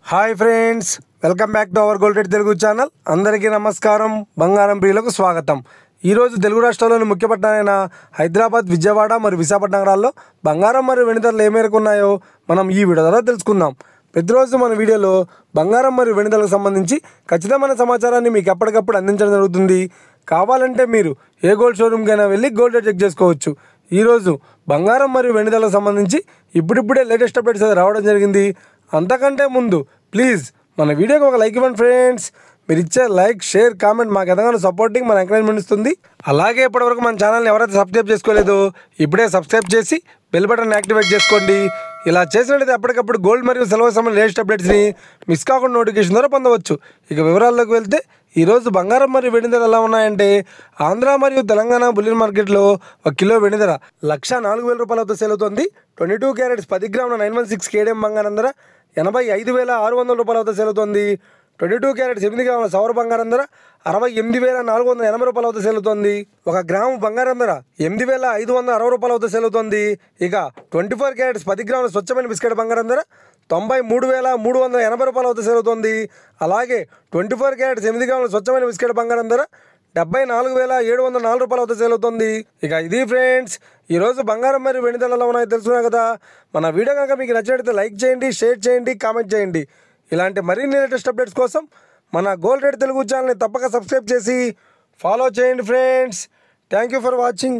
Hi friends, welcome back to our gold rate Telugu channel. అందరికీ నమస్కారం. బంగారం ప్రియులకు స్వాగతం. ఈరోజు తెలుగు రాష్ట్రాల్లోని ముఖ్య పట్టణాలైన హైదరాబాద్, విజయవాడ మరియు విశాఖపట్నం నగరాల్లో బంగారం మరియు వెండి ధరలు ఏ మేరకు ఉన్నాయో మనం ఈ వీడియో ద్వారా తెలుసుకుందాం. ప్రతిరోజు మన వీడియోలో బంగారం మరియు వెండి ధరలకు సంబంధించి ఖచ్చితమైన సమాచారాన్ని మీకు ఎప్పటికప్పుడు అందించడం జరుగుతుంది. కావాలంటే మీరు ఏ గోల్డ్ షోరూమ్కైనా వెళ్ళి గోల్డ్ రేట్ చెక్ చేసుకోవచ్చు. ఈరోజు బంగారం మరియు వెండి ధరలకు సంబంధించి ఇప్పుడిప్పుడే లేటెస్ట్ అప్డేట్స్ రావడం జరిగింది. అంతకంటే ముందు ప్లీజ్ మన వీడియోకి ఒక లైక్ ఇవ్వండి ఫ్రెండ్స్. మీరు ఇచ్చే లైక్, షేర్, కామెంట్ మాకు ఎంతగానో సపోర్టింగ్, మన ఎంకరేజ్మెంట్ ఇస్తుంది. అలాగే ఇప్పటివరకు మన ఛానల్ని ఎవరైతే సబ్స్క్రైబ్ చేసుకోలేదో ఇప్పుడే సబ్స్క్రైబ్ చేసి బెల్ బటన్ యాక్టివేట్ చేసుకోండి. ఇలా చేసినట్లయితే అప్పటికప్పుడు గోల్డ్ మరియు సిల్వర్ సంబంధించిన లేటెస్ట్ అప్డేట్స్ని మిస్ కాకుండా నోటిఫికేషన్ ద్వారా పొందవచ్చు. ఇక వివరాల్లోకి వెళ్తే ఈరోజు బంగారం మరియు వెండి ధర ఎలా ఉన్నాయంటే, ఆంధ్ర మరియు తెలంగాణ బులియన్ మార్కెట్లో 1 కిలో వెండి ధర 1,04,000 రూపాయలతో సేల్ అవుతుంది. 22 క్యారెట్స్ 10 గ్రాముల 916 కేడిఎం బంగారం ధర 85,600 రూపాయలతో సేల్ అవుతుంది. 22 క్యారెట్స్ 8 గ్రాముల సౌర బంగారం ధర 68,480 రూపాయలతో సేల్ అవుతుంది. 1 గ్రాము బంగారం ధర 8,560 రూపాయలతో సేల్ అవుతుంది. ఇక 24 క్యారెట్స్ 10 గ్రాముల స్వచ్ఛమైన బిస్కెట్ బంగారం ధర 93,380 రూపాయలతో సేల్ అవుతుంది. అలాగే 24 క్యారెట్స్ 8 గ్రాముల స్వచ్ఛమైన బిస్కెట్ బంగారం ధర 74,704 రూపాయలతో సేల్ అవుతుంది. ఇక ఇది ఫ్రెండ్స్, ఈరోజు బంగారం మరియు వెండి ధరలు ఎలా ఉన్నాయో తెలుసుకున్నాం కదా. మన వీడియో కనుక మీకు నచ్చినట్లయితే లైక్ చేయండి, షేర్ చేయండి, కామెంట్ చేయండి. ఇలాంటి మరిన్ని లేటెస్ట్ అప్డేట్స్ కోసం మన గోల్డ్ రేట్ తెలుగు ఛానల్ని తప్పక సబ్స్క్రైబ్ చేసి ఫాలో చేయండి friends. Thank you for watching.